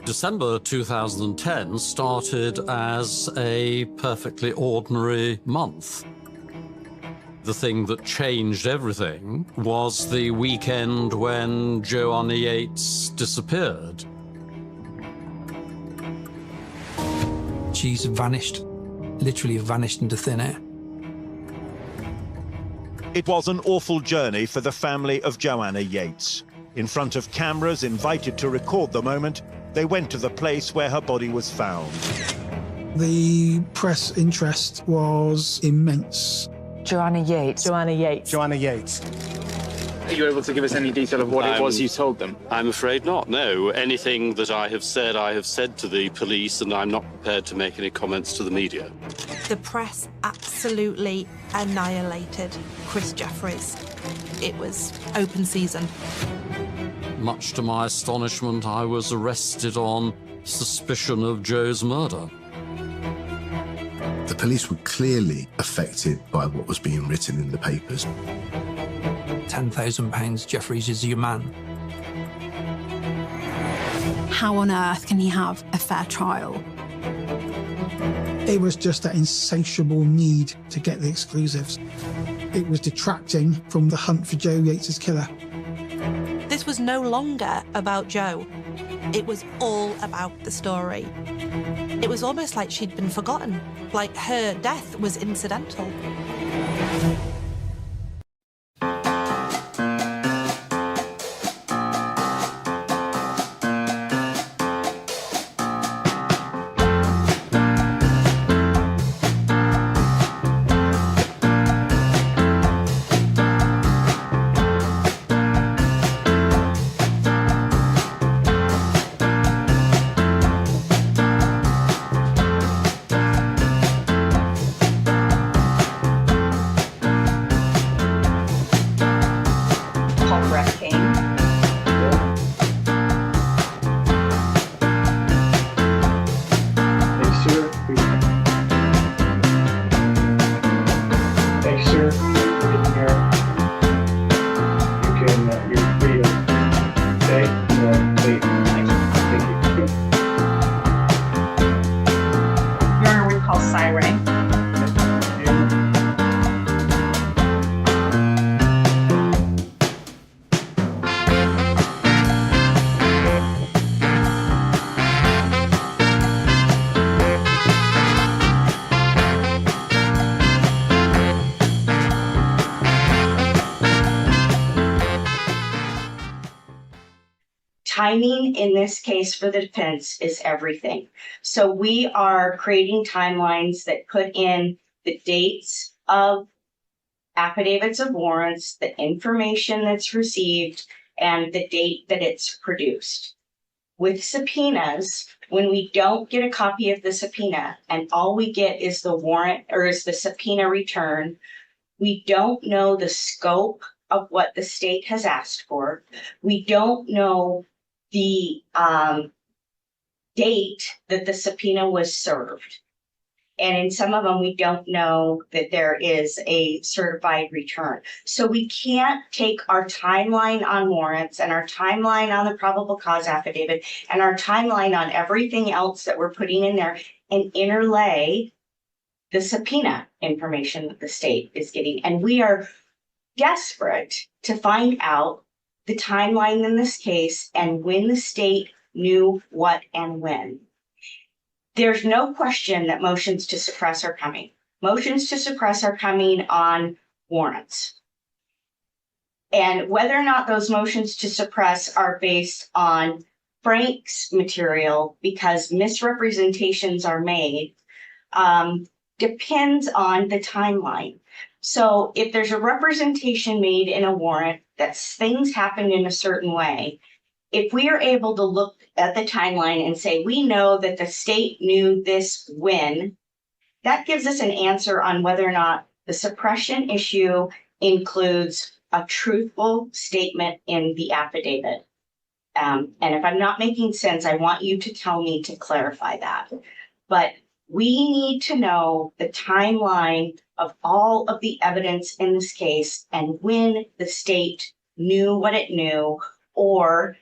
December 2010 started as a perfectly ordinary month. The thing that changed everything was the weekend when Joanna Yeates disappeared. She's vanished, literally vanished into thin air. It was an awful journey for the family of Joanna Yeates. In front of cameras invited to record the moment, they went to the place where her body was found. The press interest was immense. Joanna Yeates. Joanna Yeates. Joanna Yeates. Are you able to give us any detail of what it was you told them? I'm afraid not, no. Anything that I have said to the police, and I'm not prepared to make any comments to the media. The press absolutely annihilated Chris Jeffries. It was open season. Much to my astonishment, I was arrested on suspicion of Joe's murder. The police were clearly affected by what was being written in the papers. £10,000, Jeffries is your man. How on earth can he have a fair trial? It was just that insatiable need to get the exclusives. It was detracting from the hunt for Joe Yeates' killer. This was no longer about Joe. It was all about the story. It was almost like she'd been forgotten, like her death was incidental. Corporal Brett Payne. Thanks, sir. Being here. You're free to stay. Leave. Thank you. You're on a recall siren. Timing in this case for the defense is everything. So we are creating timelines that put in the dates of affidavits of warrants, the information that's received, and the date that it's produced. With subpoenas, when we don't get a copy of the subpoena and all we get is the warrant or is the subpoena return, we don't know the scope of what the state has asked for. We don't know the date that the subpoena was served. And in some of them, we don't know that there is a certified return. So we can't take our timeline on warrants and our timeline on the probable cause affidavit and our timeline on everything else that we're putting in there and interlay the subpoena information that the state is getting. And we are desperate to find out the timeline in this case and when the state knew what and when. There's no question that motions to suppress are coming. Motions to suppress are coming on warrants. And whether or not those motions to suppress are based on Frank's material because misrepresentations are made depends on the timeline. So if there's a representation made in a warrant that things happened in a certain way, if we are able to look at the timeline and say, we know that the state knew this when, that gives us an answer on whether or not the suppression issue includes a truthful statement in the affidavit. And if I'm not making sense, I want you to tell me to clarify that. But we need to know the timeline of all of the evidence in this case and when the state knew what it knew, or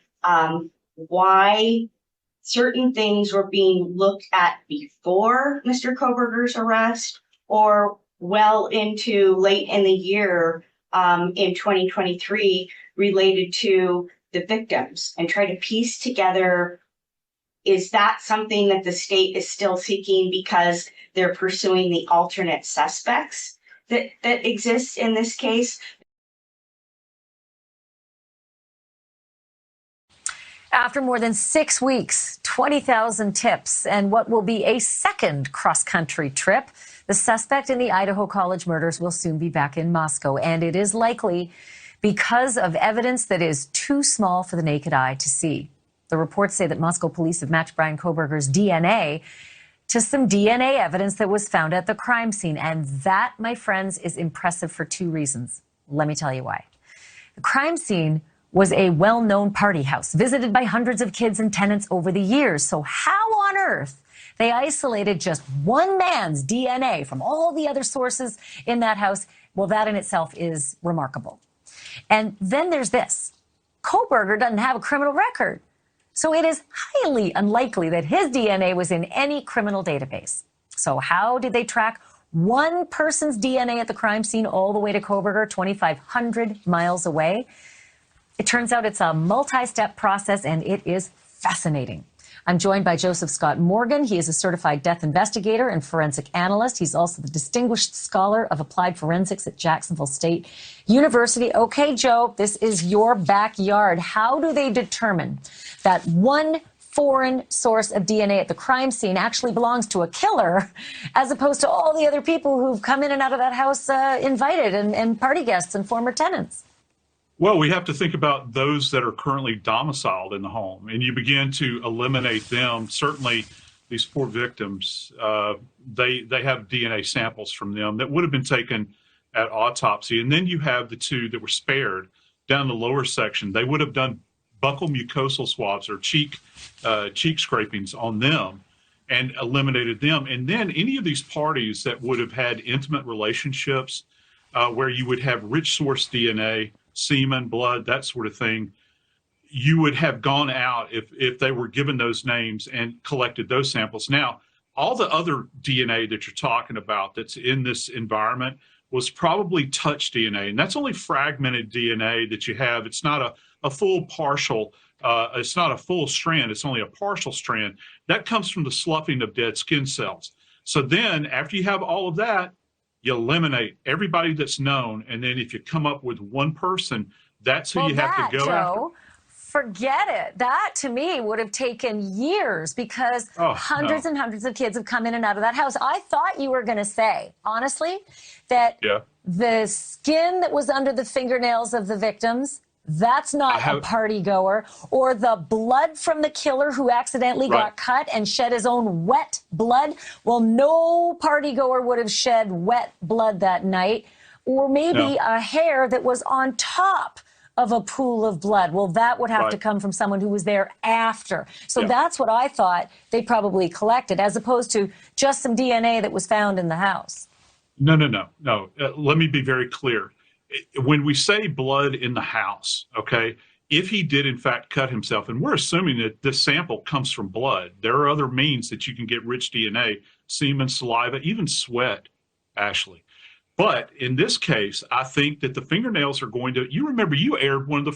why certain things were being looked at before Mr. Kohberger's arrest or well into late in the year in 2023 related to the victims, and try to piece together, is that something that the state is still seeking because they're pursuing the alternate suspects that exists in this case? After more than 6 weeks, 20,000 tips, and what will be a second cross-country trip, the suspect in the Idaho College murders will soon be back in Moscow, and it is likely because of evidence that is too small for the naked eye to see. The reports say that Moscow police have matched Bryan Kohberger's DNA to some DNA evidence that was found at the crime scene, and that, my friends, is impressive for 2 reasons. Let me tell you why. The crime scene was a well-known party house, visited by hundreds of kids and tenants over the years. So how on earth they isolated just one man's DNA from all the other sources in that house? Well, that in itself is remarkable. And then there's this. Kohberger doesn't have a criminal record, so it is highly unlikely that his DNA was in any criminal database. So how did they track one person's DNA at the crime scene all the way to Kohberger, 2,500 miles away? It turns out it's a multi-step process, and it is fascinating. I'm joined by Joseph Scott Morgan. He is a certified death investigator and forensic analyst. He's also the Distinguished Scholar of Applied Forensics at Jacksonville State University. Okay, Joe, this is your backyard. How do they determine that one foreign source of DNA at the crime scene actually belongs to a killer, as opposed to all the other people who've come in and out of that house invited and party guests and former tenants? Well, we have to think about those that are currently domiciled in the home, and you begin to eliminate them. Certainly, these poor victims, they have DNA samples from them that would have been taken at autopsy. And then you have the 2 that were spared down the lower section. They would have done buccal mucosal swabs or cheek scrapings on them and eliminated them. And then any of these parties that would have had intimate relationships where you would have rich source DNA, semen, blood, that sort of thing, you would have gone out if they were given those names and collected those samples. Now, all the other DNA that you're talking about that's in this environment was probably touch DNA, and that's only fragmented DNA that you have. It's not a full partial, it's not a full strand, it's only a partial strand. That comes from the sloughing of dead skin cells. So then, after you have all of that, you eliminate everybody that's known, and then if you come up with one person, that's who you have to go after. Forget it. That, to me, would have taken years because hundreds and hundreds of kids have come in and out of that house. I thought you were going to say, honestly, that the skin that was under the fingernails of the victims, that's not a party goer, or the blood from the killer who accidentally got cut and shed his own wet blood. Well, no party goer would have shed wet blood that night, or maybe a hair that was on top of a pool of blood. Well, that would have to come from someone who was there after. So that's what I thought they probably collected, as opposed to just some DNA that was found in the house. No. Let me be very clear. When we say blood in the house, okay, if he did in fact cut himself, and we're assuming that this sample comes from blood, there are other means that you can get rich DNA, semen, saliva, even sweat, Ashley. But in this case, I think that the fingernails are going to, you remember you aired one of the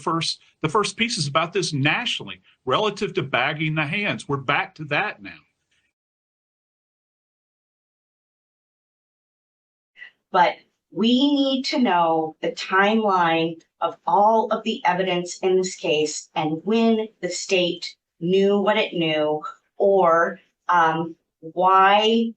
first pieces about this nationally, relative to bagging the hands. We're back to that now. But we need to know the timeline of all of the evidence in this case and when the state knew what it knew, or why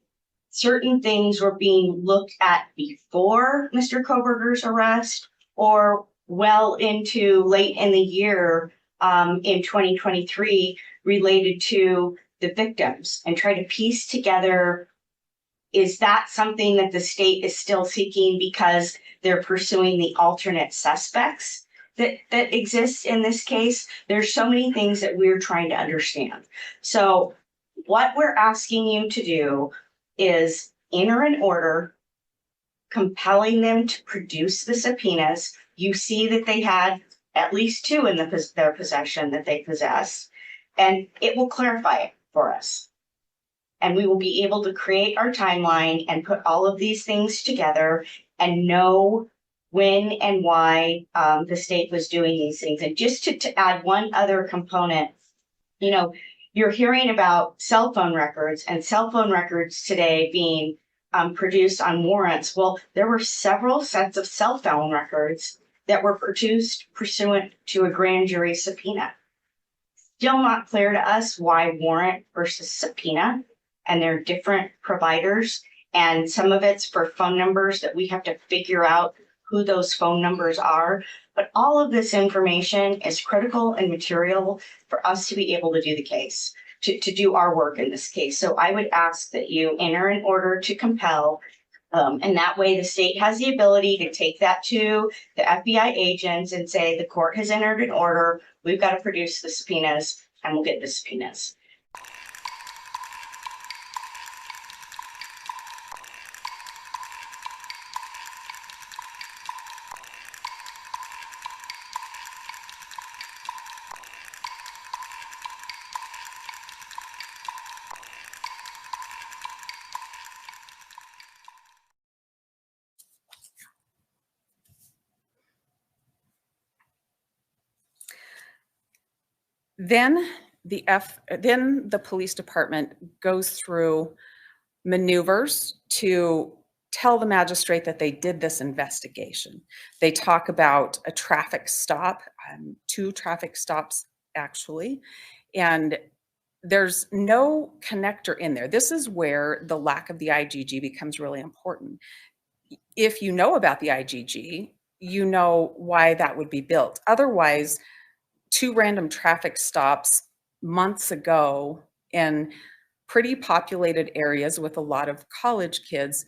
certain things were being looked at before Mr. Kohberger's arrest or well into late in the year in 2023 related to the victims, and try to piece together, is that something that the state is still seeking because they're pursuing the alternate suspects that exists in this case? There's so many things that we're trying to understand. So what we're asking you to do is enter an order compelling them to produce the subpoenas. You see that they had at least 2 in their possession that they possess. and it will clarify it for us. And we will be able to create our timeline and put all of these things together and know when and why the state was doing these things. And just to add one other component, you know, you're hearing about cell phone records and cell phone records today being produced on warrants. Well, there were several sets of cell phone records that were produced pursuant to a grand jury subpoena. Still not clear to us why warrant versus subpoena, and they're different providers. And some of it's for phone numbers that we have to figure out who those phone numbers are. But all of this information is critical and material for us to be able to do the case, to do our work in this case. So I would ask that you enter an order to compel, and that way the state has the ability to take that to the FBI agents and say, the court has entered an order, we've got to produce the subpoenas, and we'll get the subpoenas. Then the police department goes through maneuvers to tell the magistrate that they did this investigation. They talk about a traffic stop, 2 traffic stops actually, and there's no connector in there. This is where the lack of the IGG becomes really important. If you know about the IGG, you know why that would be built. Otherwise, 2 random traffic stops months ago in pretty populated areas with a lot of college kids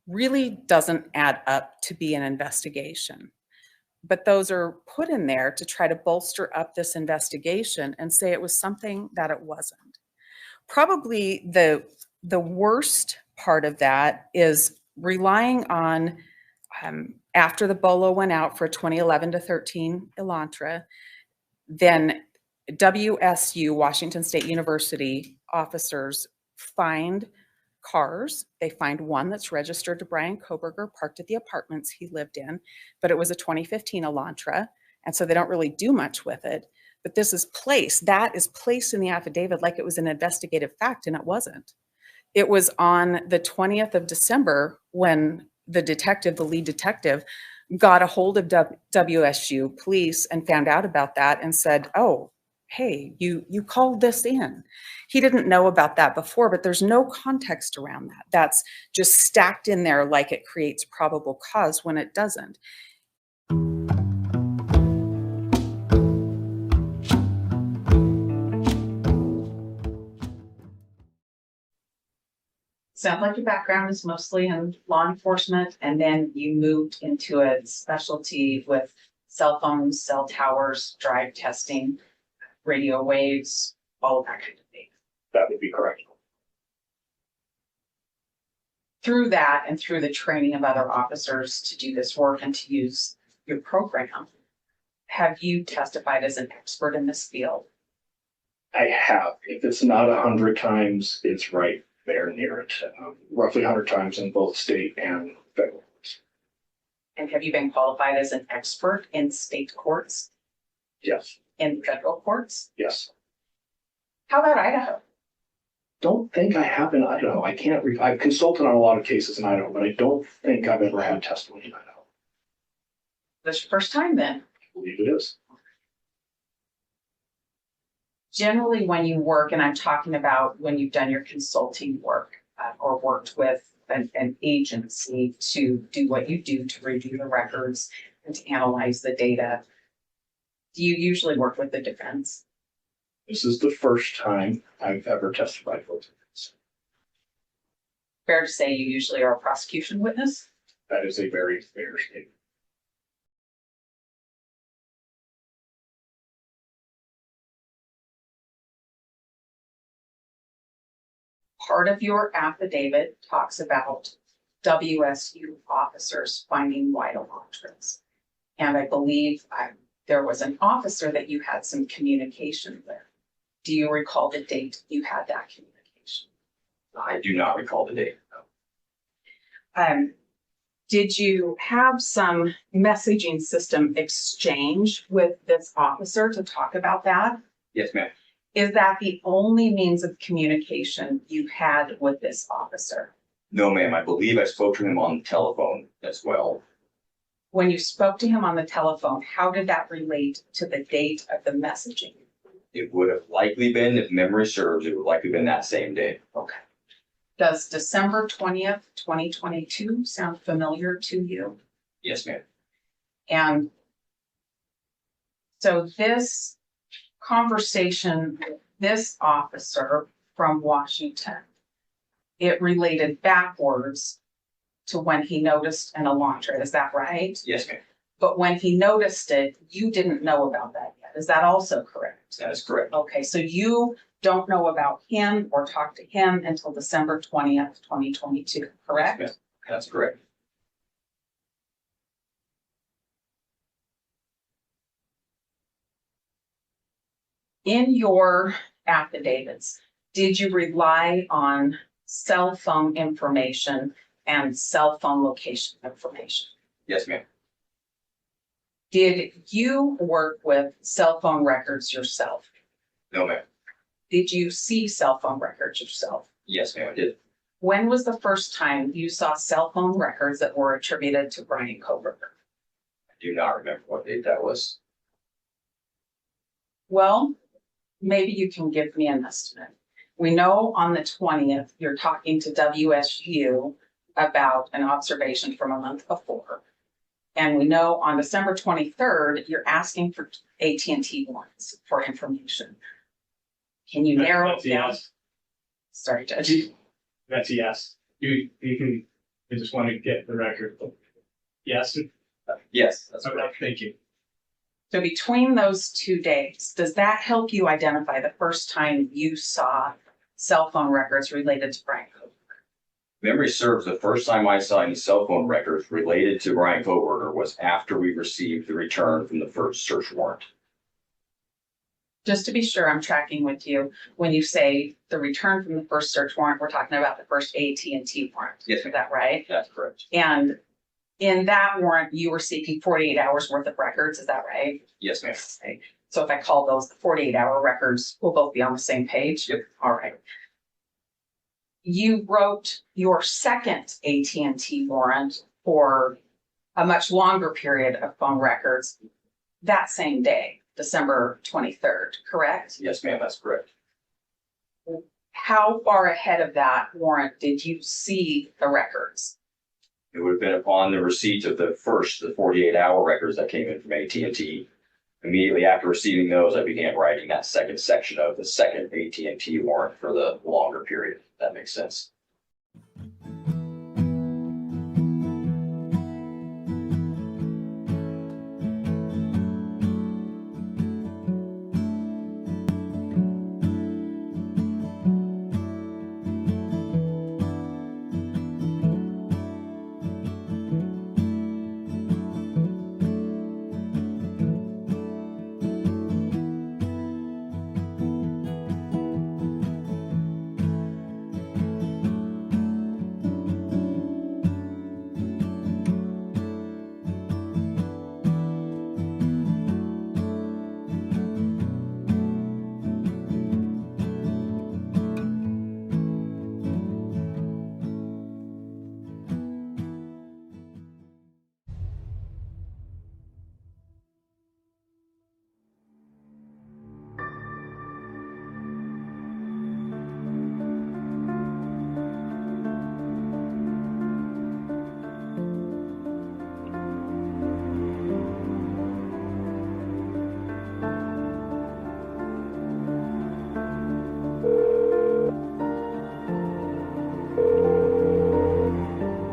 really doesn't add up to be an investigation. But those are put in there to try to bolster up this investigation and say it was something that it wasn't. Probably the worst part of that is relying on, after the BOLO went out for 2011 to 13 Elantra, then WSU, Washington State University officers find cars. They find one that's registered to Bryan Kohberger, parked at the apartments he lived in, but it was a 2015 Elantra, and so they don't really do much with it. But this is placed, that is placed in the affidavit like it was an investigative fact, and it wasn't. It was on the 20th of December when the detective, the lead detective, got a hold of WSU police and found out about that and said, oh, hey, you called this in. He didn't know about that before, but there's no context around that. That's just stacked in there like it creates probable cause when it doesn't. Sounds like your background is mostly in law enforcement, and then you moved into a specialty with cell phones, cell towers, drive testing, radio waves, all of that kind of thing. That would be correct. Through that and through the training of other officers to do this work and to use your program, have you testified as an expert in this field? I have. If it's not 100 times, it's right there near it. Roughly 100 times in both state and federal courts. And have you been qualified as an expert in state courts? Yes. In federal courts? Yes. How about Idaho? Don't think I have in Idaho. I've consulted on a lot of cases in Idaho, but I don't think I've ever had testimony in Idaho. That's your first time then? I believe it is. Generally, when you work, and I'm talking about when you've done your consulting work or worked with an agency to do what you do to review the records and to analyze the data, do you usually work with the defense? This is the first time I've ever testified for defense. Fair to say you usually are a prosecution witness? That is a very fair statement. Part of your affidavit talks about WSU officers finding white Elantras. And I believe there was an officer that you had some communication with. Do you recall the date you had that communication? I do not recall the date. Did you have some messaging system exchange with this officer to talk about that? Yes, ma'am. Is that the only means of communication you had with this officer? No, ma'am. I believe I spoke to him on the telephone as well. When you spoke to him on the telephone, how did that relate to the date of the messaging? It would have likely been, if memory serves, it would likely been that same day. Okay. Does December 20th, 2022 sound familiar to you? Yes, ma'am. And so this conversation with this officer from Washington, it related backwards to when he noticed an Elantra. Is that right? Yes, ma'am. But when he noticed it, you didn't know about that yet. Is that also correct? That is correct. Okay, so you don't know about him or talk to him until December 20th, 2022, correct? Yes, that's correct. In your affidavits, did you rely on cell phone information and cell phone location information? Yes, ma'am. Did you work with cell phone records yourself? No, ma'am. Did you see cell phone records yourself? Yes, ma'am, I did. When was the first time you saw cell phone records that were attributed to Bryan Kohberger? I do not remember what date that was. Well, maybe you can give me an estimate. We know on the 20th, you're talking to WSU about an observation from a month before. And we know on December 23rd, you're asking for AT&T warrants for information. Can you narrow it down? Yes. Sorry, Judge. That's a yes. You can, I just want to get the record. Yes? Yes, that's Okay, correct. thank you. So between those 2 days, does that help you identify the first time you saw cell phone records related to Bryan Kohberger? Memory serves, the first time I saw any cell phone records related to Bryan Kohberger was after we received the return from the first search warrant. Just to be sure I'm tracking with you, when you say the return from the first search warrant, we're talking about the first AT&T warrant. Yes, Is that right? that's correct. And in that warrant, you were seeking 48 hours worth of records. Is that right? Yes, ma'am. Okay. So if I call those the 48-hour records, we'll both be on the same page? Yep. All right. You wrote your second AT&T warrant for a much longer period of phone records that same day, December 23rd, correct? Yes, ma'am, that's correct. How far ahead of that warrant did you see the records? It would have been upon the receipt of the 48-hour records that came in from AT&T. Immediately after receiving those, I began writing that second section of the second AT&T warrant for the longer period. If that makes sense.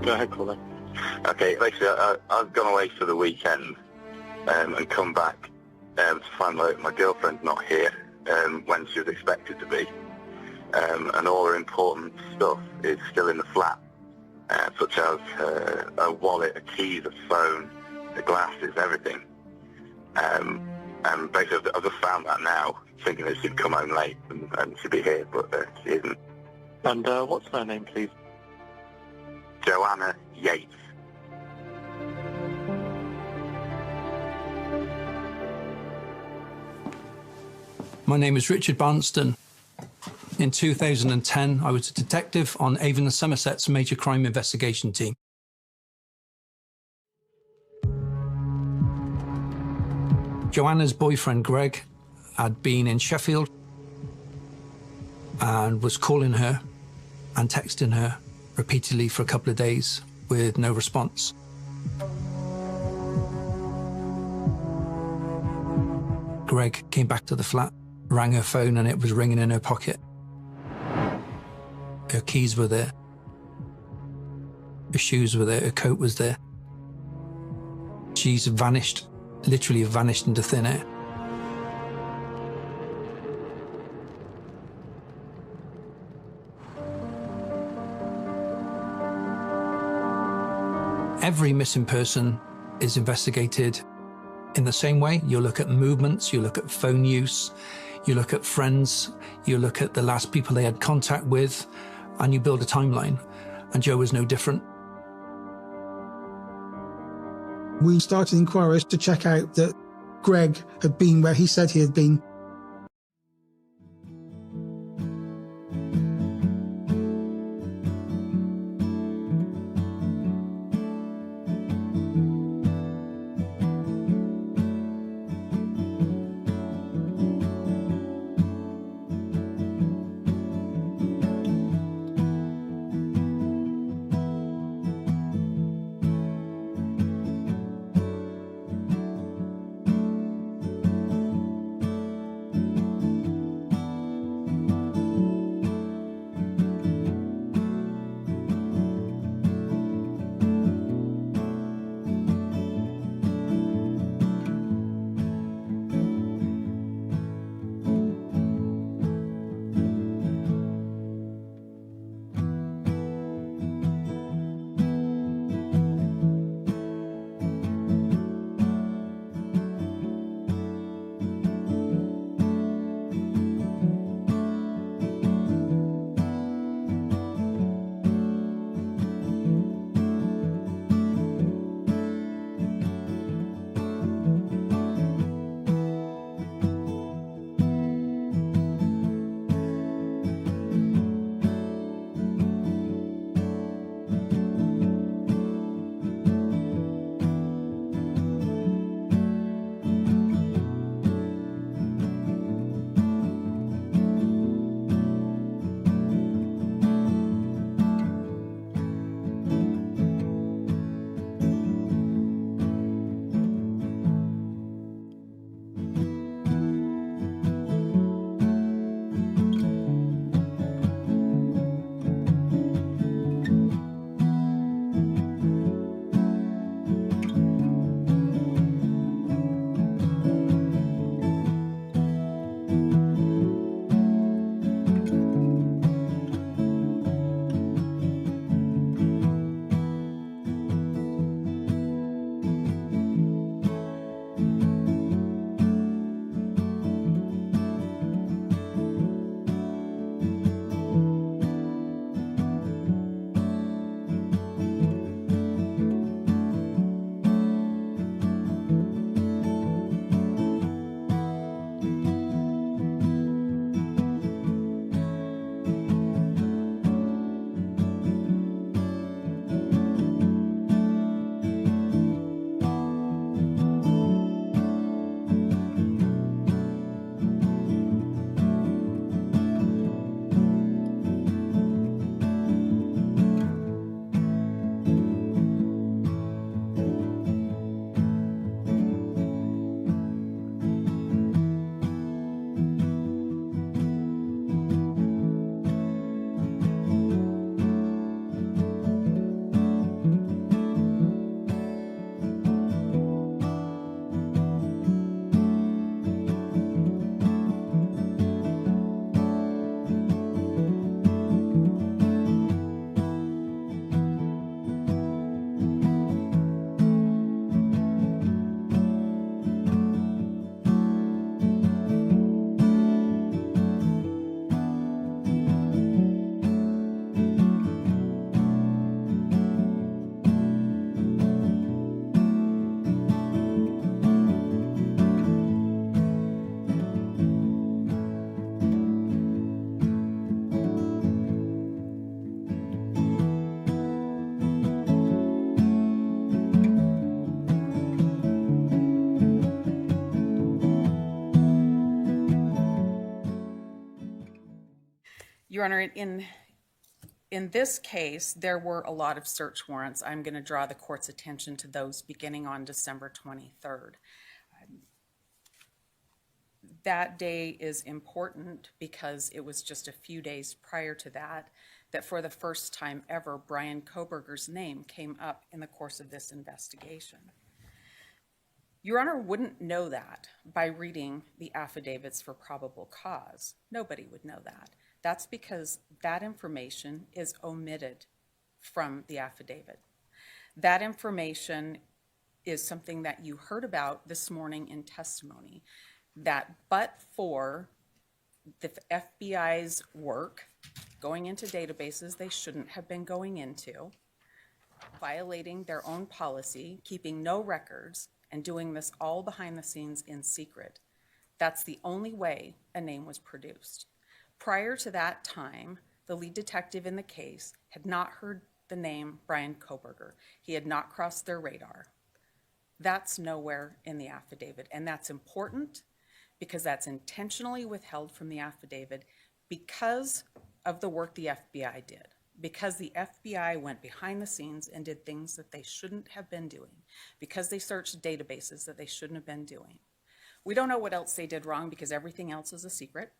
Go ahead, caller. Okay, basically, I've gone away for the weekend and come back to find my girlfriend's not here when she was expected to be. And all her important stuff is still in the flat, such as a wallet, a keys, a phone, the glasses, everything. And basically, I've just found that now. thinking that she'd come home late and she'd be here, but she isn't. And what's her name, please? Joanna Yeates. My name is Richard Barnston. In 2010, I was a detective on Avon and Somerset's major crime investigation team. Joanna's boyfriend, Greg, had been in Sheffield and was calling her and texting her repeatedly for a couple of days with no response. Greg came back to the flat, rang her phone, and it was ringing in her pocket. Her keys were there. Her shoes were there. Her coat was there. She's vanished, literally vanished into thin air. Every missing person is investigated in the same way. You look at movements, you look at phone use, you look at friends, you look at the last people they had contact with, and you build a timeline. And Jo was no different. We started inquiries to check out that Greg had been where he said he had been. Your Honor, in this case, there were a lot of search warrants. I'm going to draw the court's attention to those beginning on December 23rd. That day is important because it was just a few days prior to that for the first time ever, Bryan Kohberger's name came up in the course of this investigation. Your Honor wouldn't know that by reading the affidavits for probable cause. Nobody would know that. That's because that information is omitted from the affidavit. That information is something that you heard about this morning in testimony, that but for the FBI's work going into databases they shouldn't have been going into, violating their own policy, keeping no records, and doing this all behind the scenes in secret, that's the only way a name was produced. Prior to that time, the lead detective in the case had not heard the name Bryan Kohberger. He had not crossed their radar. That's nowhere in the affidavit, and that's important because that's intentionally withheld from the affidavit because of the work the FBI did, because the FBI went behind the scenes and did things that they shouldn't have been doing, because they searched databases that they shouldn't have been doing. We don't know what else they did wrong because everything else is a secret.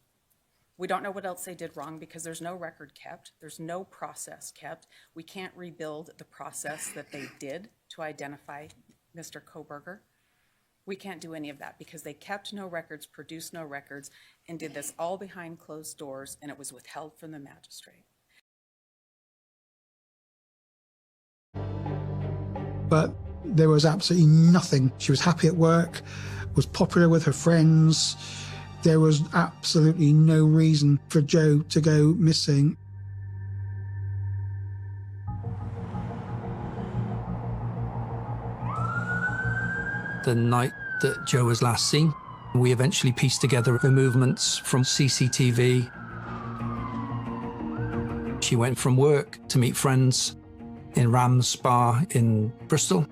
We don't know what else they did wrong because there's no record kept. There's no process kept. We can't rebuild the process that they did to identify Mr. Kohberger. We can't do any of that because they kept no records, produced no records, and did this all behind closed doors, and it was withheld from the magistrate. But there was absolutely nothing. She was happy at work, was popular with her friends. There was absolutely no reason for Jo to go missing. The night that Jo was last seen, we eventually pieced together the movements from CCTV. She went from work to meet friends in Ram's Spa in Bristol,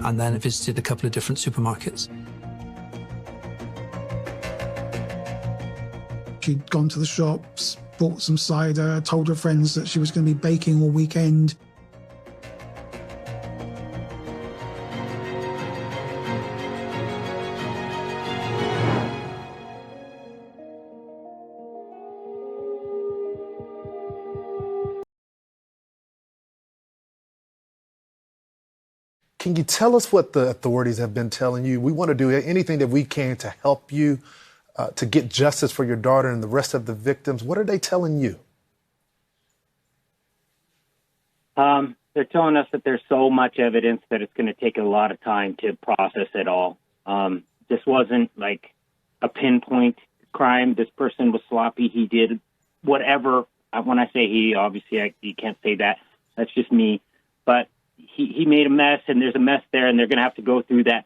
and then visited a couple of different supermarkets. She'd gone to the shops, bought some cider, told her friends that she was going to be baking all weekend. Can you tell us what the authorities have been telling you? We want to do anything that we can to help you to get justice for your daughter and the rest of the victims. What are they telling you? They're telling us that there's so much evidence that it's going to take a lot of time to process it all. This wasn't like a pinpoint crime. This person was sloppy. He did whatever. When I say he, obviously you can't say that. That's just me. But he made a mess, and there's a mess there, and they're going to have to go through that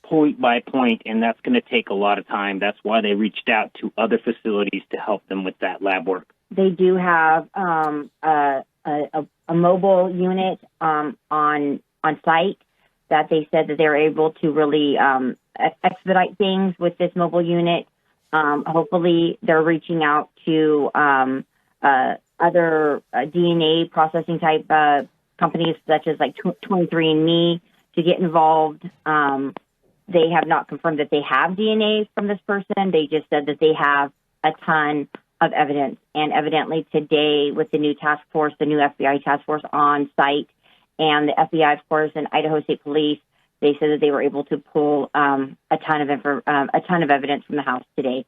point by point, and that's going to take a lot of time. That's why they reached out to other facilities to help them with that lab work. They do have a mobile unit on site that they said that they're able to really expedite things with this mobile unit. Hopefully, they're reaching out to other DNA processing type companies such as like 23andMe to get involved. They have not confirmed that they have DNA from this person. They just said that they have a ton of evidence. And evidently today with the new task force, the new FBI task force on site, and the FBI, of course, and Idaho State Police, they said that they were able to pull a ton of evidence from the house today.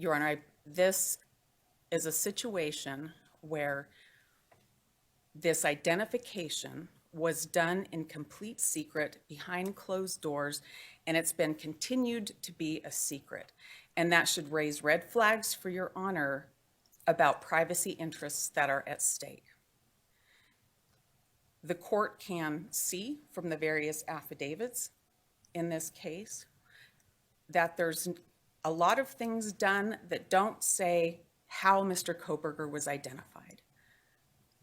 Your Honor, this is a situation where this identification was done in complete secret behind closed doors, and it's been continued to be a secret. And that should raise red flags for Your Honor about privacy interests that are at stake. The court can see from the various affidavits in this case that there's a lot of things done that don't say how Mr. Kohberger was identified.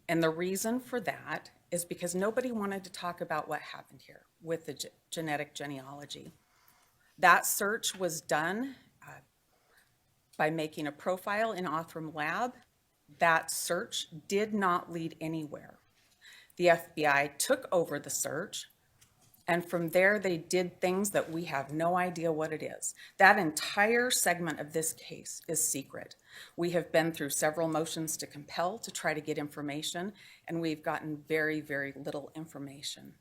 And the reason for that is because nobody wanted to talk about what happened here with the genetic genealogy. That search was done by making a profile in Othram Lab. That search did not lead anywhere. The FBI took over the search, and from there they did things that we have no idea what it is. That entire segment of this case is secret. We have been through several motions to compel to try to get information, and we've gotten very, very little information.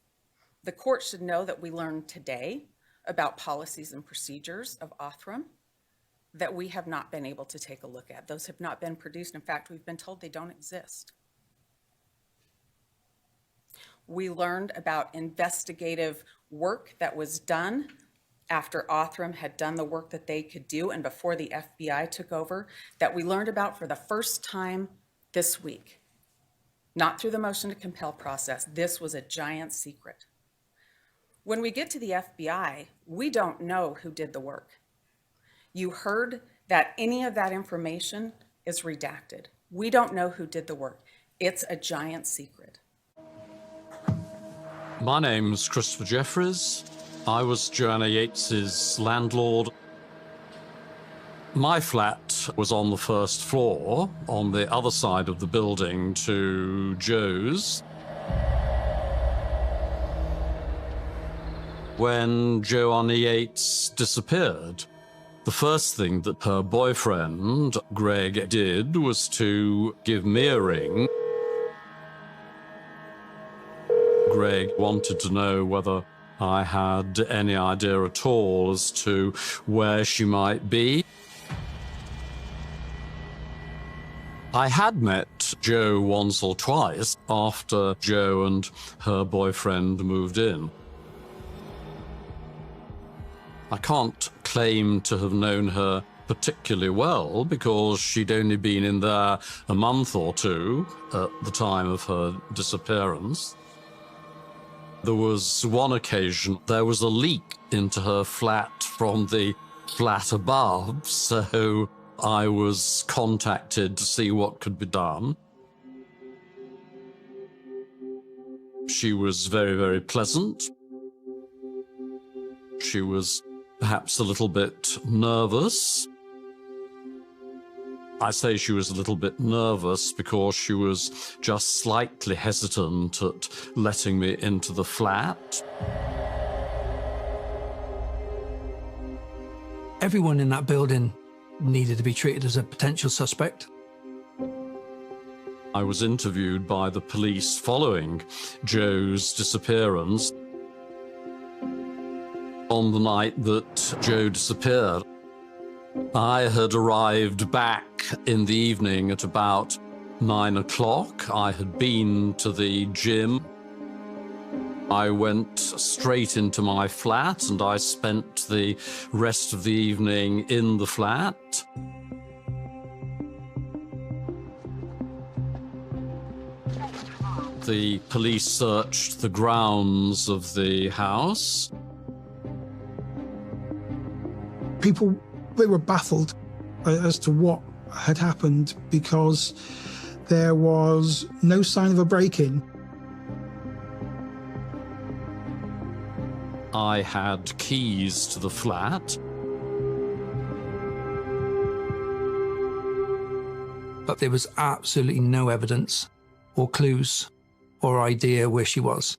The court should know that we learned today about policies and procedures of Othram that we have not been able to take a look at. Those have not been produced. In fact, we've been told they don't exist. We learned about investigative work that was done after Othram had done the work that they could do and before the FBI took over, that we learned about for the first time this week. Not through the motion to compel process. This was a giant secret. When we get to the FBI, we don't know who did the work. You heard that any of that information is redacted. We don't know who did the work. It's a giant secret. My name's Christopher Jeffries. I was Joanna Yeates' landlord. My flat was on the first floor, on the other side of the building to Joe's. When Joanna Yeates disappeared, the first thing that her boyfriend, Greg, did was to give me a ring. Greg wanted to know whether I had any idea at all as to where she might be. I had met Joe once or twice after Joe and her boyfriend moved in. I can't claim to have known her particularly well because she'd only been in there a month or two at the time of her disappearance. There was one occasion there was a leak into her flat from the flat above, so I was contacted to see what could be done. She was very, very pleasant. She was perhaps a little bit nervous. I say she was a little bit nervous because she was just slightly hesitant at letting me into the flat. Everyone in that building needed to be treated as a potential suspect. I was interviewed by the police following Joe's disappearance. On the night that Joe disappeared, I had arrived back in the evening at about 9 o'clock. I had been to the gym. I went straight into my flat and I spent the rest of the evening in the flat. The police searched the grounds of the house. People, they were baffled as to what had happened because there was no sign of a break-in. I had keys to the flat. But there was absolutely no evidence or clues or idea where she was.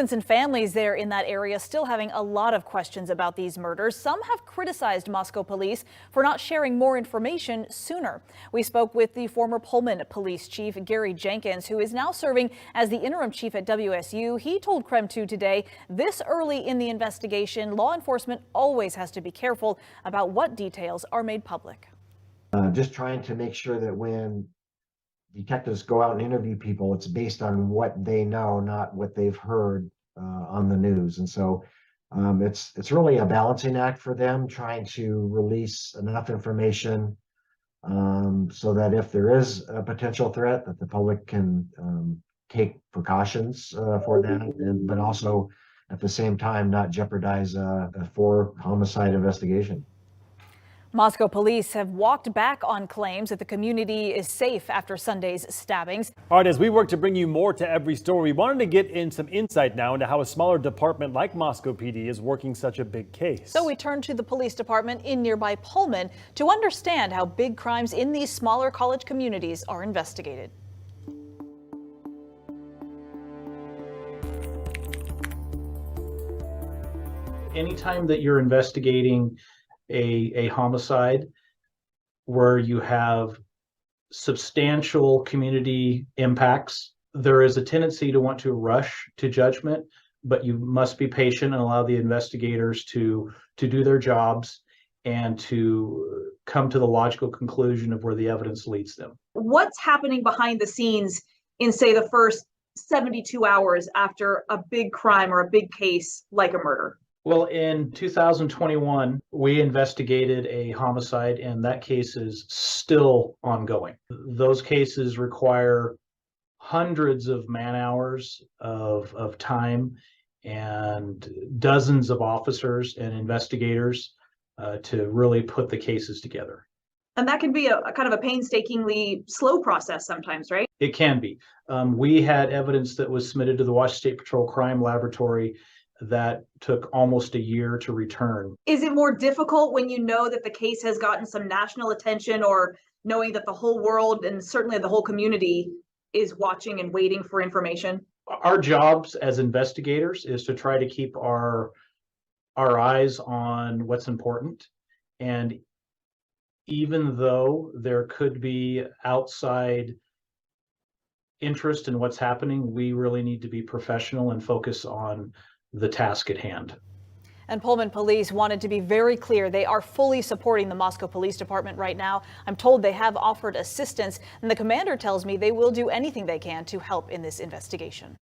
Residents and families there in that area still having a lot of questions about these murders. Some have criticized Moscow police for not sharing more information sooner. We spoke with the former Pullman police chief, Gary Jenkins, who is now serving as the interim chief at WSU. He told KREM 2 today, this early in the investigation, law enforcement always has to be careful about what details are made public. Just trying to make sure that when detectives go out and interview people, it's based on what they know, not what they've heard on the news. And so it's really a balancing act for them, trying to release enough information so that if there is a potential threat, that the public can take precautions for that, but also at the same time not jeopardize a 4 homicide investigation. Moscow police have walked back on claims that the community is safe after Sunday's stabbings. All right, as we work to bring you more to every story, we wanted to get in some insight now into how a smaller department like Moscow PD is working such a big case. So we turned to the police department in nearby Pullman to understand how big crimes in these smaller college communities are investigated. Anytime that you're investigating a homicide where you have substantial community impacts, there is a tendency to want to rush to judgment, but you must be patient and allow the investigators to do their jobs and to come to the logical conclusion of where the evidence leads them. What's happening behind the scenes in, say, the first 72 hours after a big crime or a big case like a murder? Well, in 2021, we investigated a homicide, and that case is still ongoing. Those cases require hundreds of man-hours of time and dozens of officers and investigators to really put the cases together. And that can be a kind of a painstakingly slow process sometimes, right? It can be. We had evidence that was submitted to the Washington State Patrol Crime Laboratory that took almost a year to return. Is it more difficult when you know that the case has gotten some national attention, or knowing that the whole world and certainly the whole community is watching and waiting for information? Our jobs as investigators is to try to keep our eyes on what's important. And even though there could be outside interest in what's happening, we really need to be professional and focus on the task at hand. And Pullman police wanted to be very clear. They are fully supporting the Moscow Police Department right now. I'm told they have offered assistance, and the commander tells me they will do anything they can to help in this investigation.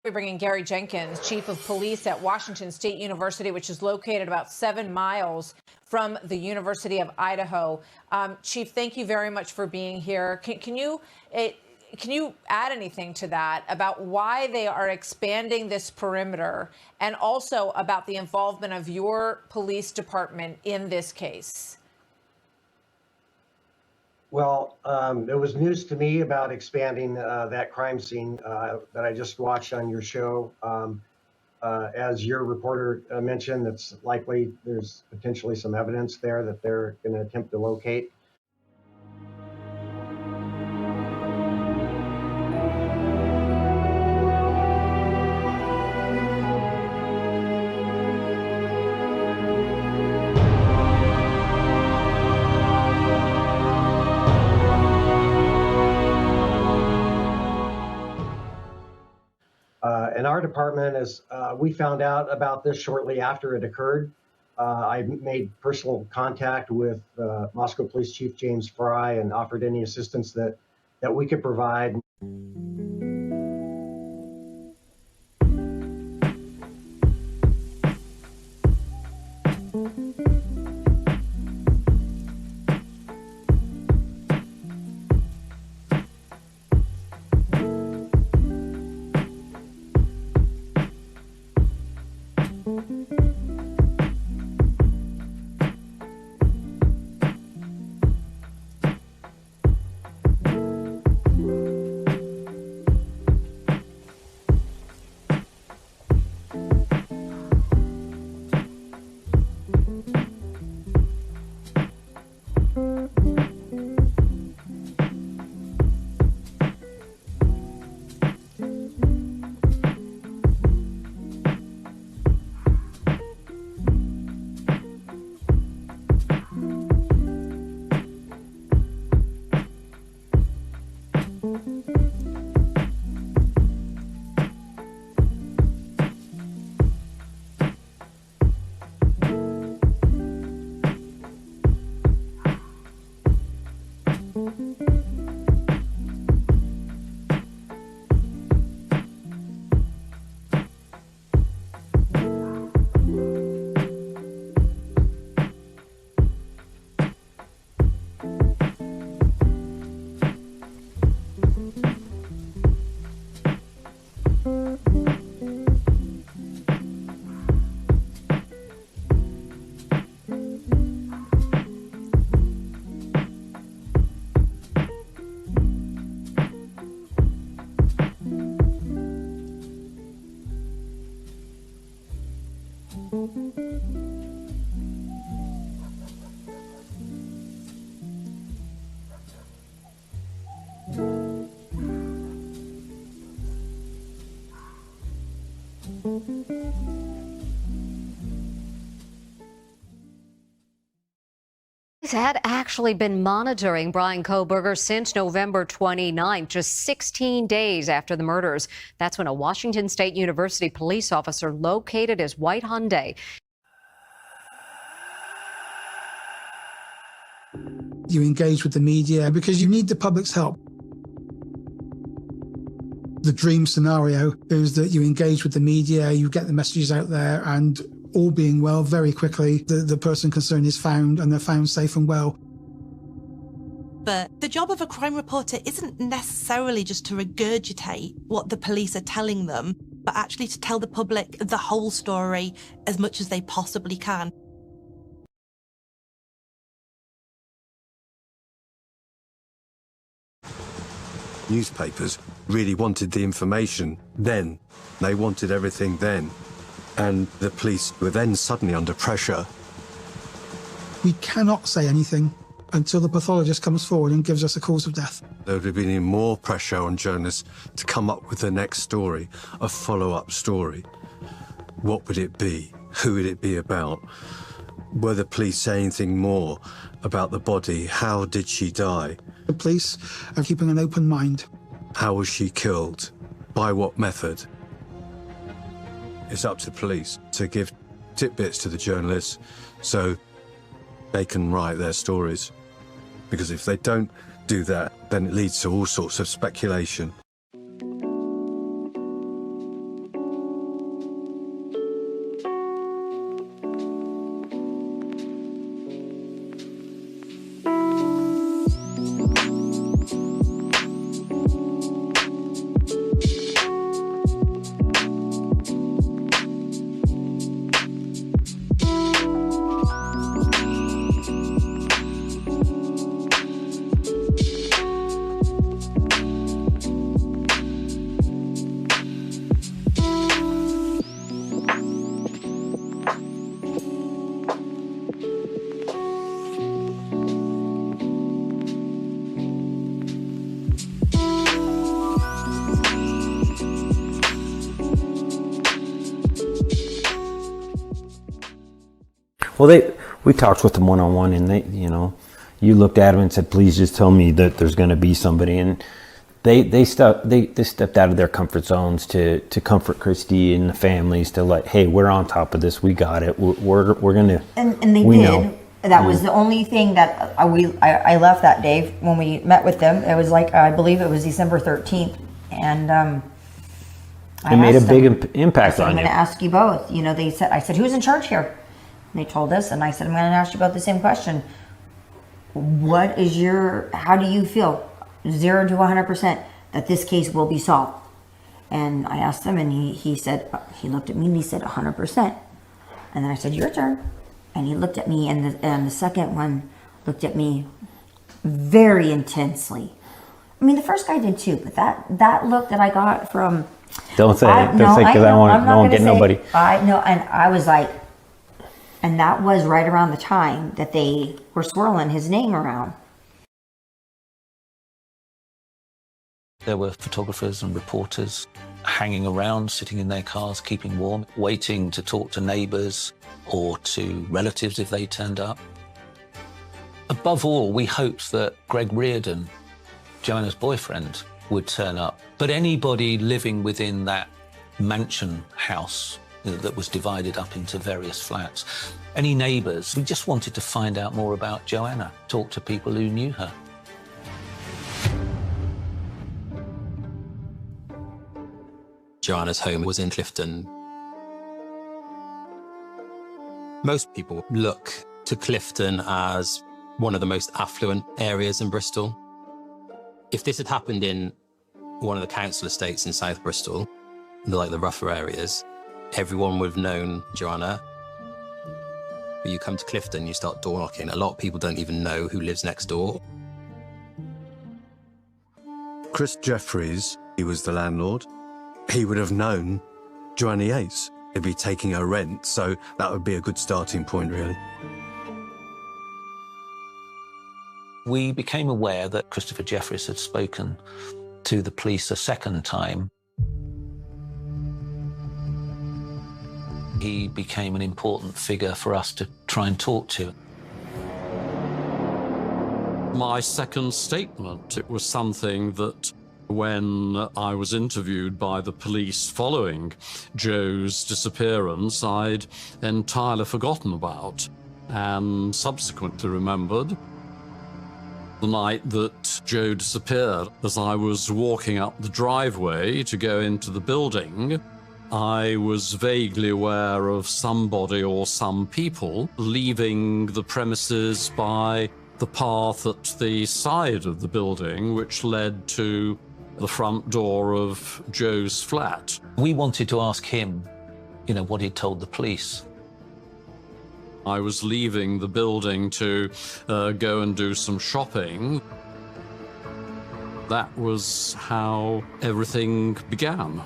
We're bringing Gary Jenkins, chief of police at Washington State University, which is located about 7 miles from the University of Idaho. Chief, thank you very much for being here. Can you add anything to that about why they are expanding this perimeter, and also about the involvement of your police department in this case? Well, it was news to me about expanding that crime scene that I just watched on your show. As your reporter mentioned, it's likely there's potentially some evidence there that they're going to attempt to locate. And our department, as we found out about this shortly after it occurred, I made personal contact with Moscow Police Chief James Fry and offered any assistance that we could provide. Had actually been monitoring Bryan Kohberger since November 29th, just 16 days after the murders. That's when a Washington State University police officer located his white Hyundai. You engage with the media because you need the public's help. The dream scenario is that you engage with the media, you get the messages out there, and all being well, very quickly, the person concerned is found, and they're found safe and well. But the job of a crime reporter isn't necessarily just to regurgitate what the police are telling them, but actually to tell the public the whole story as much as they possibly can. Newspapers really wanted the information then. They wanted everything then. And the police were then suddenly under pressure. We cannot say anything until the pathologist comes forward and gives us a cause of death. There would have been even more pressure on journalists to come up with the next story, a follow-up story. What would it be? Who would it be about? Were the police saying anything more about the body? How did she die? The police are keeping an open mind. How was she killed? By what method? It's up to the police to give tidbits to the journalists so they can write their stories. Because if they don't do that, then it leads to all sorts of speculation. Well, we talked with them one-on-one, and they, you looked at them and said, please just tell me that there's going to be somebody. And they stepped out of their comfort zones to comfort Christy and the families, to like, hey, we're on top of this. We got it. We're going to. And they did. Know. That was the only thing that I left that day when we met with them. It was like, I believe it was December 13th. And it made a big impact on you. I'm going to ask you both. I said, who's in charge here? And they told us, and I said, I'm going to ask you about the same question. How do you feel, 0 to 100%, that this case will be solved? And I asked him, and he said, he looked at me and he said, 100%. And then I said, your turn. And he looked at me, and the second one looked at me very intensely. I mean, the first guy did too, but that look that I got from... Don't say it, because I won't get nobody. I know, and I was like... And that was right around the time that they were swirling his name around. There were photographers and reporters hanging around, sitting in their cars, keeping warm, waiting to talk to neighbours or to relatives if they turned up. Above all, we hoped that Greg Reardon, Joanna's boyfriend, would turn up. But anybody living within that mansion house that was divided up into various flats, any neighbours, we just wanted to find out more about Joanna, talk to people who knew her. Joanna's home was in Clifton. Most people look to Clifton as one of the most affluent areas in Bristol. If this had happened in one of the council estates in South Bristol, like the rougher areas, everyone would have known Joanna. But you come to Clifton, you start door knocking. A lot of people don't even know who lives next door. Chris Jeffries, he was the landlord. He would have known Joanna Yeates. He'd be taking her rent, so that would be a good starting point, really. We became aware that Christopher Jeffries had spoken to the police a second time. He became an important figure for us to try and talk to. My second statement, it was something that when I was interviewed by the police following Joe's disappearance, I'd entirely forgotten about and subsequently remembered. The night that Joe disappeared, as I was walking up the driveway to go into the building, I was vaguely aware of somebody or some people leaving the premises by the path at the side of the building, which led to the front door of Joe's flat. We wanted to ask him, what he'd told the police. I was leaving the building to go and do some shopping. That was how everything began.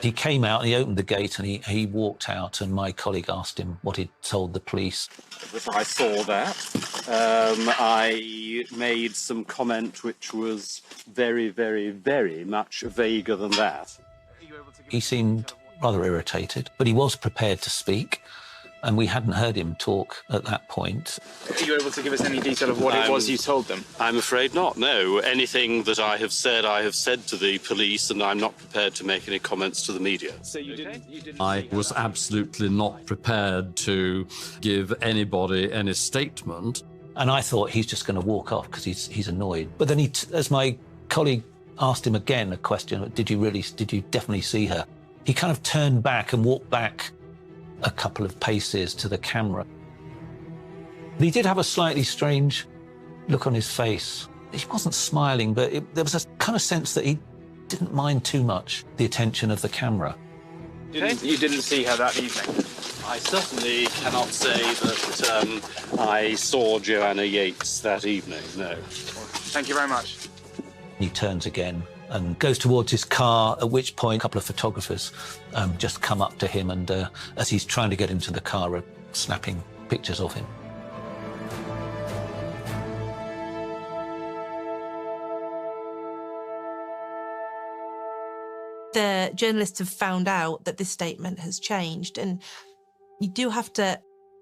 He came out and he opened the gate and he walked out, and my colleague asked him what he'd told the police. I saw that. I made some comment which was very, very, very much vaguer than that. He seemed rather irritated, but he was prepared to speak, and we hadn't heard him talk at that point. Are you able to give us any detail of what it was you told them? I'm afraid not, no. Anything that I have said to the police, and I'm not prepared to make any comments to the media. So you didn't... I was absolutely not prepared to give anybody any statement. And I thought he's just going to walk off because he's annoyed. But then as my colleague asked him again a question, did you definitely see her? He kind of turned back and walked back a couple of paces to the camera. He did have a slightly strange look on his face. He wasn't smiling, but there was a kind of sense that he didn't mind too much the attention of the camera. You didn't see her that evening? I certainly cannot say that I saw Joanna Yeates that evening, no. Thank you very much. He turns again and goes towards his car, at which point a couple of photographers just come up to him, and as he's trying to get into the car, are snapping pictures of him. The journalists have found out that this statement has changed, and you do have to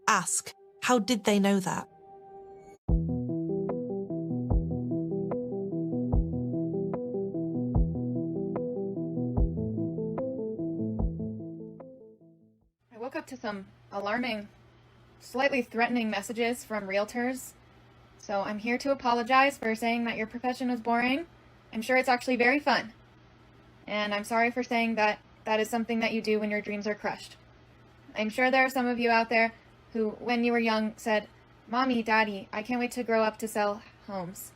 ask, how did they know that? I woke up to some alarming, slightly threatening messages from realtors. So I'm here to apologize for saying that your profession was boring. I'm sure it's actually very fun. And I'm sorry for saying that that is something that you do when your dreams are crushed. I'm sure there are some of you out there who, when you were young, said, "Mommy, Daddy, I can't wait to grow up to sell homes."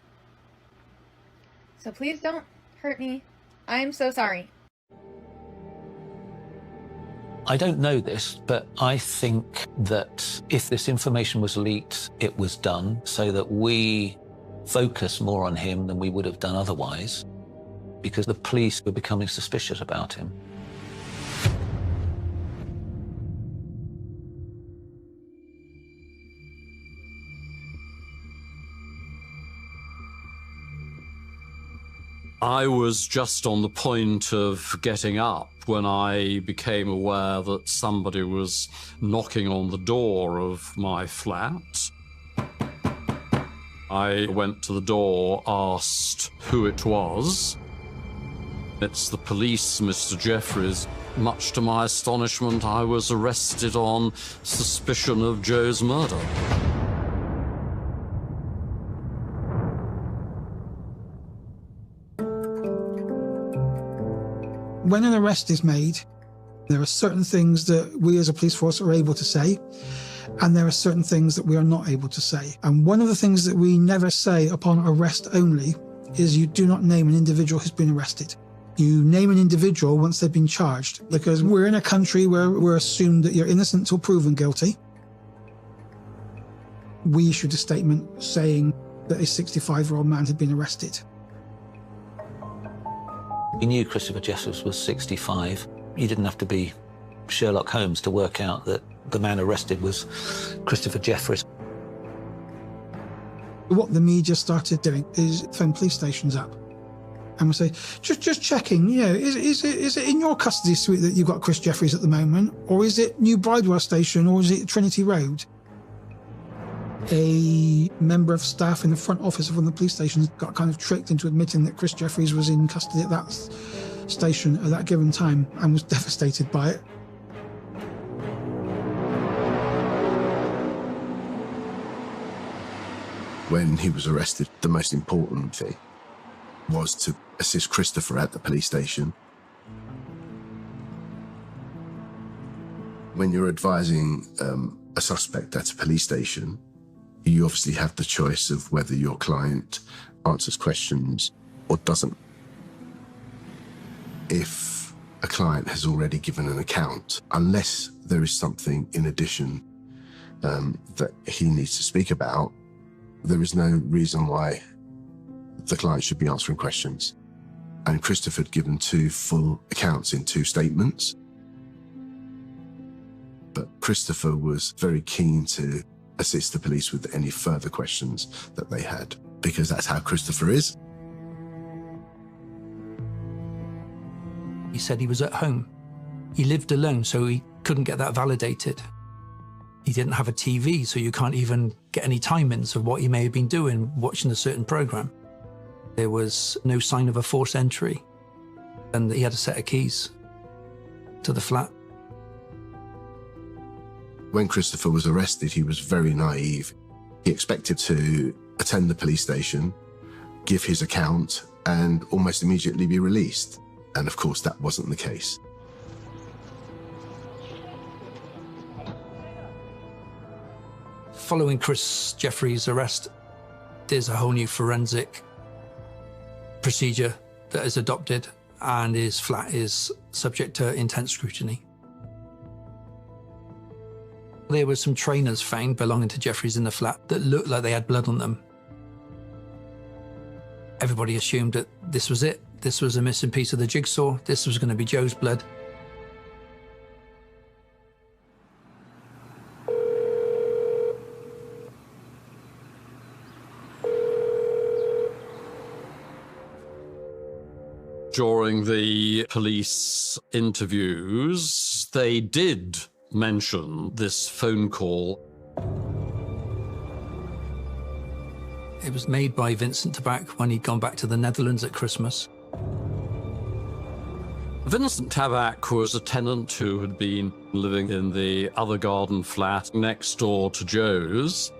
So please don't hurt me. I'm so sorry. I don't know this, but I think that if this information was leaked, it was done so that we focus more on him than we would have done otherwise, because the police were becoming suspicious about him. I was just on the point of getting up when I became aware that somebody was knocking on the door of my flat. I went to the door, asked who it was. It's the police, Mr. Jeffries. Much to my astonishment, I was arrested on suspicion of Joe's murder. When an arrest is made, there are certain things that we as a police force are able to say, and there are certain things that we are not able to say. And one of the things that we never say upon arrest only is you do not name an individual who's been arrested. You name an individual once they've been charged, because we're in a country where we're assumed that you're innocent until proven guilty. We issued a statement saying that a 65-year-old man had been arrested. He knew Christopher Jeffries was 65. You didn't have to be Sherlock Holmes to work out that the man arrested was Christopher Jeffries. What the media started doing is phone police stations up. And we say, just checking, you know, is it in your custody suite that you've got Chris Jeffries at the moment? Or is it New Bridewell Station, or is it Trinity Road? A member of staff in the front office of one of the police stations got kind of tricked into admitting that Chris Jeffries was in custody at that station at that given time and was devastated by it. When he was arrested, the most important thing was to assist Christopher at the police station. When you're advising a suspect at a police station, you obviously have the choice of whether your client answers questions or doesn't. If a client has already given an account, unless there is something in addition that he needs to speak about, there is no reason why the client should be answering questions. And Christopher had given 2 full accounts in 2 statements. But Christopher was very keen to assist the police with any further questions that they had, because that's how Christopher is. He said he was at home. He lived alone, so he couldn't get that validated. He didn't have a TV, so you can't even get any time-ins of what he may have been doing, watching a certain program. There was no sign of a forced entry, and he had a set of keys to the flat. When Christopher was arrested, he was very naive. He expected to attend the police station, give his account, and almost immediately be released. And of course, that wasn't the case. Following Chris Jeffries' arrest, there's a whole new forensic procedure that is adopted, and his flat is subject to intense scrutiny. There were some trainers found belonging to Jeffries in the flat that looked like they had blood on them. Everybody assumed that this was it. This was a missing piece of the jigsaw. This was going to be Joe's blood. During the police interviews, they did mention this phone call. It was made by Vincent Tabak when he'd gone back to the Netherlands at Christmas. Vincent Tabak was a tenant who had been living in the other garden flat next door to Joe's.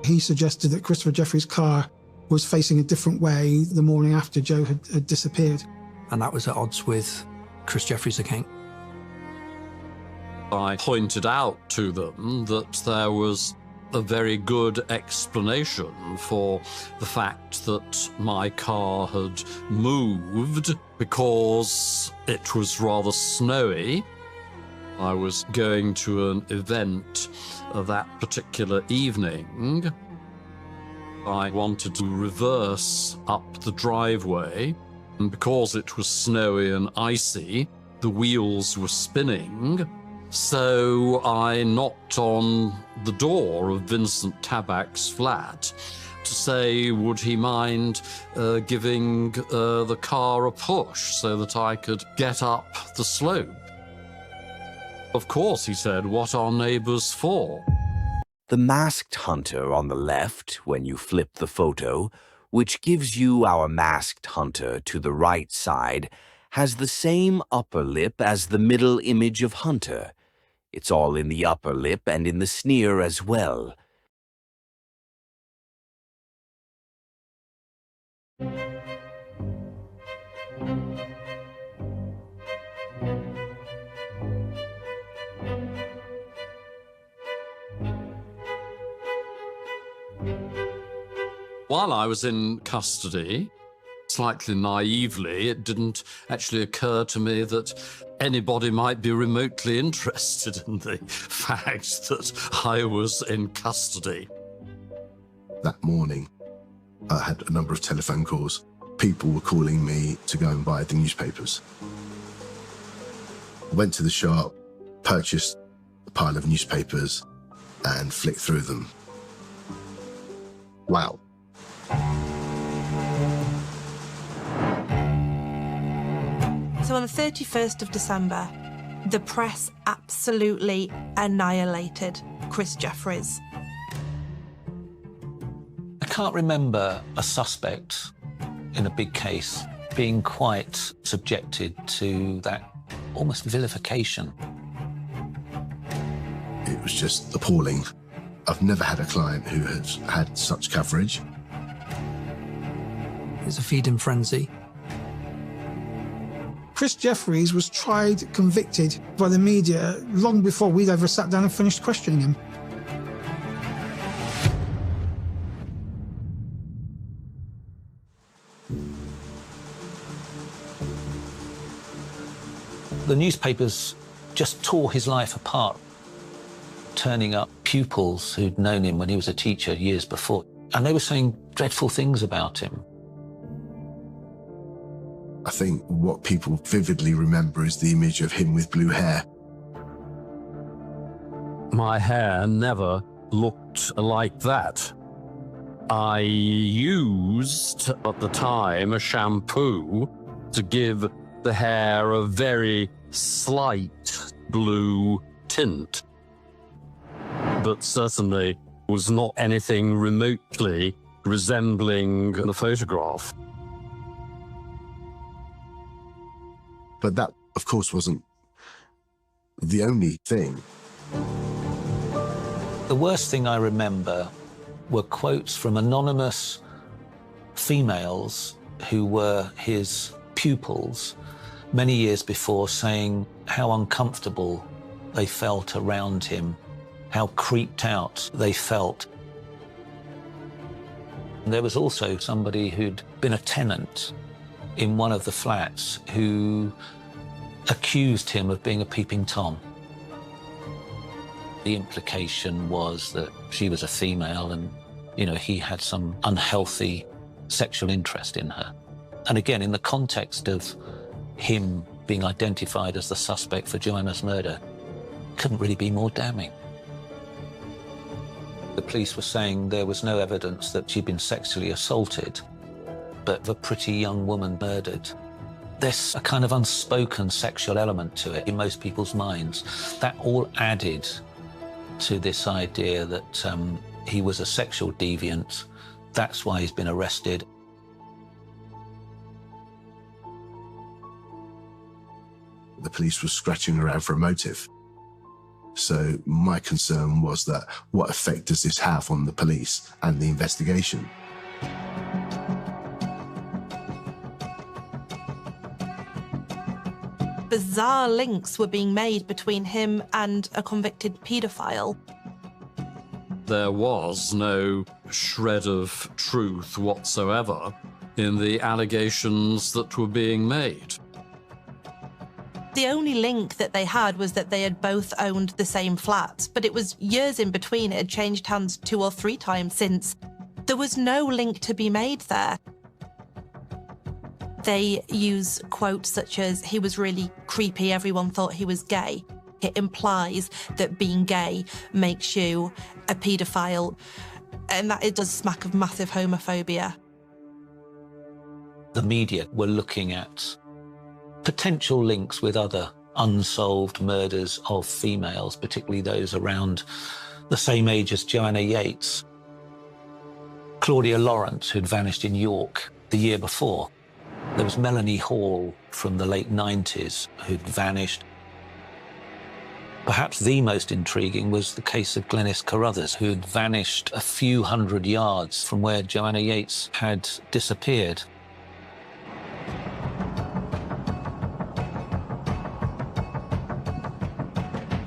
He suggested that Christopher Jeffries' car was facing a different way the morning after Joe had disappeared. And that was at odds with Chris Jeffries' account. I pointed out to them that there was a very good explanation for the fact that my car had moved because it was rather snowy. I was going to an event that particular evening. I wanted to reverse up the driveway, and because it was snowy and icy, the wheels were spinning. So I knocked on the door of Vincent Tabak's flat to say, would he mind giving the car a push so that I could get up the slope? Of course, he said, what are neighbours for? The masked hunter on the left, when you flip the photo, which gives you our masked hunter to the right side, has the same upper lip as the middle image of Hunter. It's all in the upper lip and in the sneer as well. While I was in custody, slightly naively, it didn't actually occur to me that anybody might be remotely interested in the fact that I was in custody. That morning, I had a number of telephone calls. People were calling me to go and buy the newspapers. I went to the shop, purchased a pile of newspapers, and flicked through them. Wow. So on the 31st of December, the press absolutely annihilated Chris Jeffries. I can't remember a suspect in a big case being quite subjected to that almost vilification. It was just appalling. I've never had a client who has had such coverage. It's a feeding frenzy. Chris Jeffries was tried, convicted by the media long before we'd ever sat down and finished questioning him. The newspapers just tore his life apart, turning up pupils who'd known him when he was a teacher years before, and they were saying dreadful things about him. I think what people vividly remember is the image of him with blue hair. My hair never looked like that. I used, at the time, a shampoo to give the hair a very slight blue tint, but certainly was not anything remotely resembling the photograph. But that, of course, wasn't the only thing. The worst thing I remember were quotes from anonymous females who were his pupils many years before, saying how uncomfortable they felt around him, how creeped out they felt. And there was also somebody who'd been a tenant in one of the flats who accused him of being a peeping Tom. The implication was that she was a female and, you know, he had some unhealthy sexual interest in her. And again, in the context of him being identified as the suspect for Joanna's murder, couldn't really be more damning. The police were saying there was no evidence that she'd been sexually assaulted, but a pretty young woman murdered. There's a kind of unspoken sexual element to it in most people's minds. That all added to this idea that he was a sexual deviant. That's why he's been arrested. The police were scratching around for a motive. So my concern was that what effect does this have on the police and the investigation? Bizarre links were being made between him and a convicted paedophile. There was no shred of truth whatsoever in the allegations that were being made. The only link that they had was that they had both owned the same flat, but it was years in between. It had changed hands 2 or 3 times since. There was no link to be made there. They use quotes such as, he was really creepy, everyone thought he was gay. It implies that being gay makes you a paedophile, and that it does smack of massive homophobia. The media were looking at potential links with other unsolved murders of females, particularly those around the same age as Joanna Yeates. Claudia Lawrence, who'd vanished in York the year before. There was Melanie Hall from the late 90s who'd vanished. Perhaps the most intriguing was the case of Glenys Carruthers, who'd vanished a few hundred yards from where Joanna Yeates had disappeared.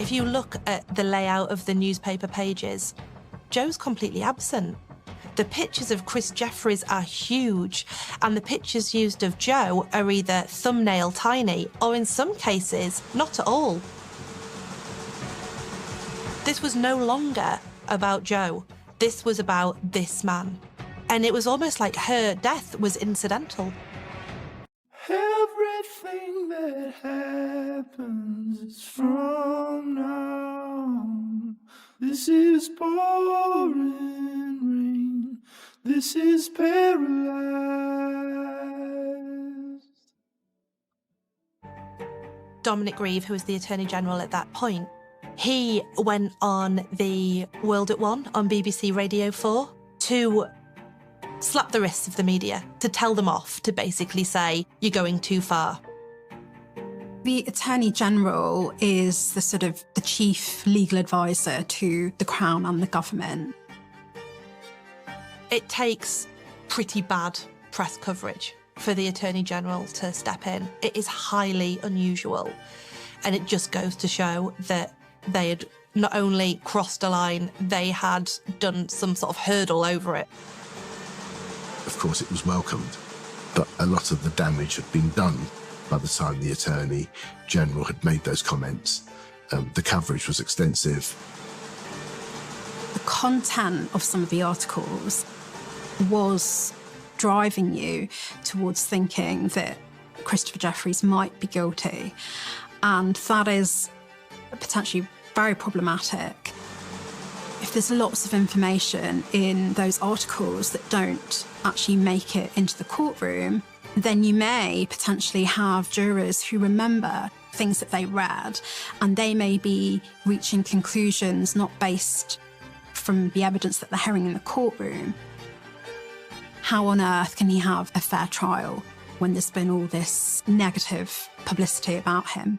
If you look at the layout of the newspaper pages, Joe's completely absent. The pictures of Chris Jeffries are huge, and the pictures used of Joe are either thumbnail tiny or, in some cases, not at all. This was no longer about Joe. This was about this man. And it was almost like her death was incidental. Everything that happens is from now. This is pouring rain. This is paralyzed. Dominic Grieve, who was the Attorney General at that point, he went on the World at One on BBC Radio 4 to slap the wrists of the media, to tell them off, to basically say, you're going too far. The Attorney General is the chief legal advisor to the Crown and the government. It takes pretty bad press coverage for the Attorney General to step in. It is highly unusual. And it just goes to show that they had not only crossed a line, they had done some sort of hurdle over it. Of course, it was welcomed, but a lot of the damage had been done by the time the Attorney General had made those comments. The coverage was extensive. The content of some of the articles was driving you towards thinking that Christopher Jeffries might be guilty, and that is potentially very problematic. If there's lots of information in those articles that don't actually make it into the courtroom, then you may potentially have jurors who remember things that they read, and they may be reaching conclusions not based from the evidence that they're hearing in the courtroom. How on earth can he have a fair trial when there's been all this negative publicity about him?